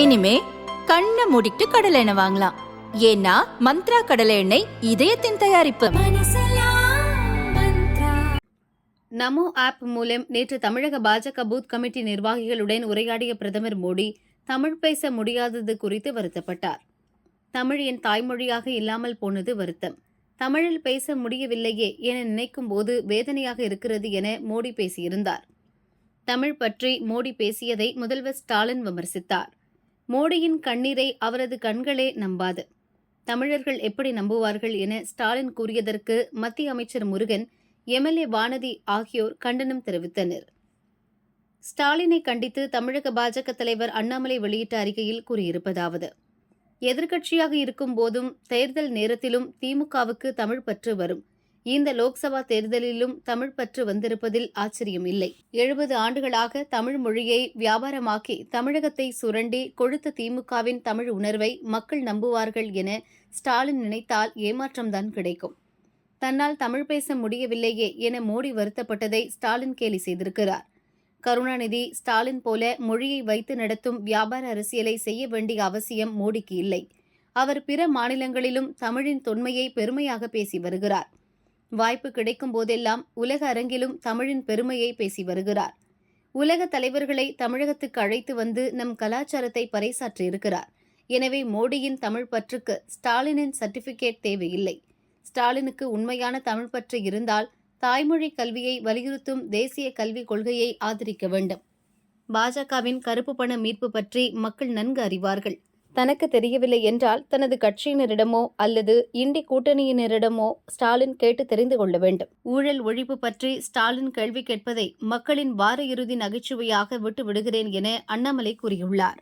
இனிமே கண்ணை மூடிட்டு கடலை எண்ணெய் வாங்கலாம். ஏன்னா மந்த்ரா கடலை எண்ணெய் இதயத்தின் தயாரிப்பு. நமோ ஆப் மூலம் நேற்று தமிழக பாஜக பூத் கமிட்டி நிர்வாகிகளுடன் உரையாடிய பிரதமர் மோடி தமிழ் பேச முடியாதது குறித்து வருத்தப்பட்டார். தமிழ் என் தாய்மொழியாக இல்லாமல் போனது வருத்தம். தமிழில் பேச முடியவில்லையே என நினைக்கும் போது வேதனையாக இருக்கிறது என மோடி பேசியிருந்தார். தமிழ் பற்றி மோடி பேசியதை முதல்வர் ஸ்டாலின் விமர்சித்தார். மோடியின் கண்ணீரை அவரது கண்களே நம்பாது. தமிழர்கள் எப்படி நம்புவார்கள் என ஸ்டாலின் கூறியதற்கு மத்திய அமைச்சர் முருகன், எம்எல்ஏ வானதி ஆகியோர் கண்டனம் தெரிவித்தனர். ஸ்டாலினை கண்டித்து தமிழக பாஜக தலைவர் அண்ணாமலை வெளியிட்ட அறிக்கையில் கூறியிருப்பதாவது: எதிர்க்கட்சியாக இருக்கும் போதும் தேர்தல் நேரத்திலும் திமுகவுக்கு தமிழ் பற்று வரும். இந்த லோக்சபா தேர்தலிலும் தமிழ் பற்று வந்திருப்பதில் ஆச்சரியம் இல்லை. 70 ஆண்டுகளாக தமிழ் மொழியை வியாபாரமாக்கி தமிழகத்தை சுரண்டி கொழுத்த திமுகவின் தமிழ் உணர்வை மக்கள் நம்புவார்கள் என ஸ்டாலின் நினைத்தால் ஏமாற்றம்தான் கிடைக்கும். தன்னால் தமிழ் பேச முடியவில்லையே என மோடி வருத்தப்பட்டதை ஸ்டாலின் கேலி செய்திருக்கிறார். கருணாநிதி, ஸ்டாலின் போல மொழியை வைத்து நடத்தும் வியாபார அரசியலை செய்ய வேண்டிய அவசியம் மோடிக்கு இல்லை. அவர் பிற மாநிலங்களிலும் தமிழின் தொன்மையை பெருமையாக பேசி வருகிறார். வாய்ப்பு கிடைக்கும் போதெல்லாம் உலக அரங்கிலும் தமிழின் பெருமையை பேசி வருகிறார். உலக தலைவர்களை தமிழகத்துக்கு அழைத்து வந்து நம் கலாச்சாரத்தை பறைசாற்றியிருக்கிறார். எனவே மோடியின் தமிழ் பற்றுக்கு ஸ்டாலினின் சர்டிபிகேட் தேவையில்லை. ஸ்டாலினுக்கு உண்மையான தமிழ் பற்று இருந்தால் தாய்மொழி கல்வியை வலியுறுத்தும் தேசிய கல்விக் கொள்கையை ஆதரிக்க வேண்டும். பாஜகவின் கருப்பு பண மீட்பு பற்றி மக்கள் நன்கு அறிவார்கள். தனக்கு தெரியவில்லை என்றால் தனது கட்சியினரிடமோ அல்லது இண்டி கூட்டணியினரிடமோ ஸ்டாலின் கேட்டு தெரிந்து கொள்ள வேண்டும். ஊழல் ஒழிப்பு பற்றி ஸ்டாலின் கேள்வி கேட்பதை மக்களின் வார இறுதி நகைச்சுவையாக விட்டு விடுகிறேன் என அண்ணாமலை கூறியுள்ளார்.